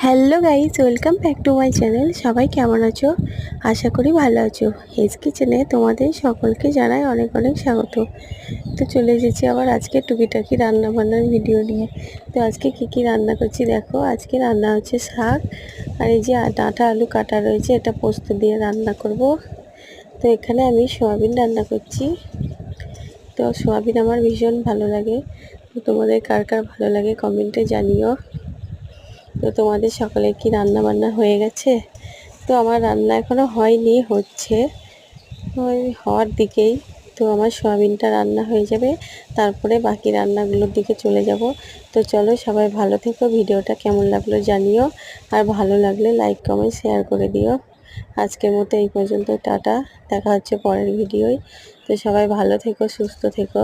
Hello guys, welcome back to my channel. সবাই কেমন আছো? আশা করি ভালো আছো। হেজ কিচেনে তোমাদের সকলকে জানাই অনেক অনেক স্বাগত। তো চলে এসেছি আবার আজকে টুকিটাকি রান্না বান্নার ভিডিও নিয়ে। তো আজকে কি রান্না করছি দেখো। আজকে রান্না হচ্ছে শাক, আর এই যে ডাঁটা আলু কাটা রয়েছে, এটা পোস্ত দিয়ে রান্না করব। তো এখানে আমি সয়াবিন রান্না করছি। তো সয়াবিন আমার ভীষণ ভালো লাগে। তো তোমাদের কার কার ভালো লাগে কমেন্টে জানিও। তো তোমাদের সকালে কি রান্না বান্না হয়ে গেছে? তো আমার রান্না এখনো হয়নি, হচ্ছে ওই হওয়ার দিকেই। তো আমার সয়াবিনটা রান্না হয়ে যাবে, তারপরে বাকি রান্নাগুলোর দিকে চলে যাব। তো চলো, সবাই ভালো থেকো। ভিডিওটা কেমন লাগলো জানিও, আর ভালো লাগলে লাইক কমেন্ট শেয়ার করে দিও। আজকের মতো এই পর্যন্ত, টাটা। দেখা হচ্ছে পরের ভিডিওয়। তো সবাই ভালো থেকো, সুস্থ থেকো।